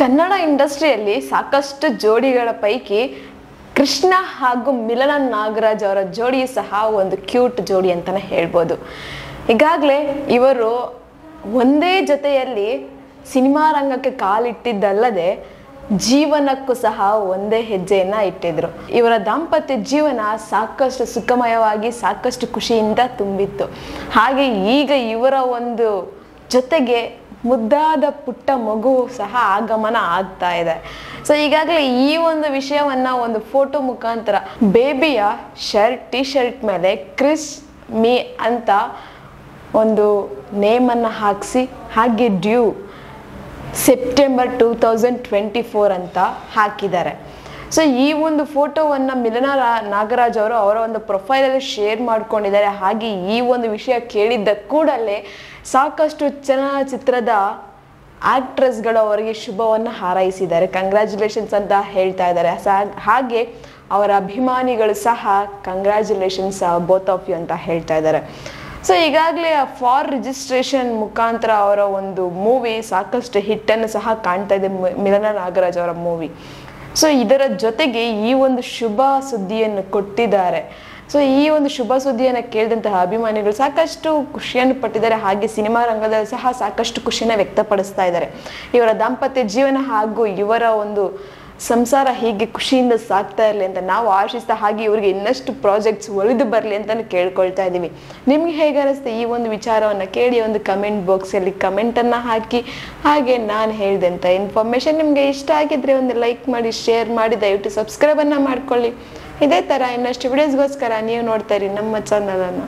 ಕನ್ನಡ ಇಂಡಸ್ಟ್ರಿಯಲ್ಲಿ ಸಾಕಷ್ಟು ಜೋಡಿಗಳ ಪೈಕಿ ಕೃಷ್ಣ ಹಾಗೂ ಮಿಲನ ನಾಗರಾಜ್ ಅವರ ಜೋಡಿ ಸಹ ಒಂದು ಕ್ಯೂಟ್ ಜೋಡಿ ಅಂತಾನೆ ಹೇಳ್ಬೋದು. ಈಗಾಗಲೇ ಇವರು ಒಂದೇ ಜೊತೆಯಲ್ಲಿ ಸಿನಿಮಾ ರಂಗಕ್ಕೆ ಕಾಲಿಟ್ಟಿದ್ದಲ್ಲದೆ ಜೀವನಕ್ಕೂ ಸಹ ಒಂದೇ ಹೆಜ್ಜೆಯನ್ನ ಇಟ್ಟಿದ್ರು. ಇವರ ದಾಂಪತ್ಯ ಜೀವನ ಸಾಕಷ್ಟು ಸುಖಮಯವಾಗಿ ಸಾಕಷ್ಟು ಖುಷಿಯಿಂದ ತುಂಬಿತ್ತು. ಹಾಗೆ ಈಗ ಇವರ ಒಂದು ಜೊತೆಗೆ ಮುದ್ದಾದ ಪುಟ್ಟ ಮಗು ಸಹ ಆಗಮನ ಆಗ್ತಾ ಇದೆ. ಸೊ ಈಗಾಗಲೇ ಈ ಒಂದು ವಿಷಯವನ್ನ ಒಂದು ಫೋಟೋ ಮುಖಾಂತರ ಬೇಬಿಯ ಟಿ ಶರ್ಟ್ ಮೇಲೆ ಕ್ರಿಸ್ ಮೀ ಅಂತ ಒಂದು ನೇಮನ್ನು ಹಾಕಿಸಿ ಹಾಗೆ ಡ್ಯೂ ಸೆಪ್ಟೆಂಬರ್ 2024 ಅಂತ ಹಾಕಿದ್ದಾರೆ. ಸೊ ಈ ಒಂದು ಫೋಟೋವನ್ನು ಮಿಲನ ನಾಗರಾಜ್ ಅವರು ಅವರ ಒಂದು ಪ್ರೊಫೈಲಲ್ಲಿ ಶೇರ್ ಮಾಡ್ಕೊಂಡಿದ್ದಾರೆ. ಹಾಗೆ ಈ ಒಂದು ವಿಷಯ ಕೇಳಿದ್ದ ಕೂಡಲೇ ಸಾಕಷ್ಟು ಚಲನಚಿತ್ರದ ಆಕ್ಟ್ರೆಸ್ಗಳು ಅವರಿಗೆ ಶುಭವನ್ನು ಹಾರೈಸಿದ್ದಾರೆ, ಕಂಗ್ರ್ಯಾಚುಲೇಷನ್ಸ್ ಅಂತ ಹೇಳ್ತಾ ಇದ್ದಾರೆ. ಹಾಗೆ ಅವರ ಅಭಿಮಾನಿಗಳು ಸಹ ಕಂಗ್ರ್ಯಾಚುಲೇಷನ್ಸ್ ಬೋತ್ ಆಫ್ ಯು ಅಂತ ಹೇಳ್ತಾ ಇದ್ದಾರೆ. ಸೊ ಈಗಾಗಲೇ ಫಾರ್ ರಿಜಿಸ್ಟ್ರೇಷನ್ ಮುಖಾಂತರ ಅವರ ಒಂದು ಮೂವಿ ಸಾಕಷ್ಟು ಹಿಟ್ಟನ್ನು ಸಹ ಕಾಣ್ತಾ ಇದೆ, ಮಿಲನ ನಾಗರಾಜ್ ಅವರ ಮೂವಿ. ಸೊ ಇದರ ಜೊತೆಗೆ ಈ ಒಂದು ಶುಭ ಸುದ್ದಿಯನ್ನು ಕೊಟ್ಟಿದ್ದಾರೆ. ಸೊ ಈ ಒಂದು ಶುಭ ಸುದ್ದಿಯನ್ನು ಕೇಳಿದಂತಹ ಅಭಿಮಾನಿಗಳು ಸಾಕಷ್ಟು ಖುಷಿಯನ್ನು ಪಟ್ಟಿದ್ದಾರೆ. ಹಾಗೆ ಸಿನಿಮಾ ರಂಗದಲ್ಲಿ ಸಹ ಸಾಕಷ್ಟು ಖುಷಿಯನ್ನು ವ್ಯಕ್ತಪಡಿಸ್ತಾ ಇದ್ದಾರೆ. ಇವರ ದಾಂಪತ್ಯ ಜೀವನ ಹಾಗೂ ಇವರ ಒಂದು ಸಂಸಾರ ಹೀಗೆ ಖುಷಿಯಿಂದ ಸಾಗ್ತಾ ಇರಲಿ ಅಂತ ನಾವು ಆಶಿಸ್ತಾ, ಹಾಗೆ ಇವರಿಗೆ ಇನ್ನಷ್ಟು ಪ್ರಾಜೆಕ್ಟ್ಸ್ ಒಲಿದು ಬರಲಿ ಅಂತ ಕೇಳ್ಕೊಳ್ತಾ ಇದ್ದೀವಿ. ನಿಮ್ಗೆ ಹೇಗೆ ಅನಿಸುತ್ತೆ ಈ ಒಂದು ವಿಚಾರವನ್ನು ಕೇಳಿ ಒಂದು ಕಮೆಂಟ್ ಬಾಕ್ಸಲ್ಲಿ ಕಮೆಂಟನ್ನು ಹಾಕಿ. ಹಾಗೆ ನಾನು ಹೇಳಿದಂಥ ಇನ್ಫಾರ್ಮೇಷನ್ ನಿಮಗೆ ಇಷ್ಟ ಆಗಿದ್ರೆ ಒಂದು ಲೈಕ್ ಮಾಡಿ, ಶೇರ್ ಮಾಡಿ, ದಯವಿಟ್ಟು ಸಬ್ಸ್ಕ್ರೈಬನ್ನು ಮಾಡ್ಕೊಳ್ಳಿ. ಇದೇ ಥರ ಇನ್ನಷ್ಟು ವಿಡಿಯೋಸ್ಗೋಸ್ಕರ ನೀವು ನೋಡ್ತಾ ಇರಿ ನಮ್ಮ ಚಾನಲನ್ನು.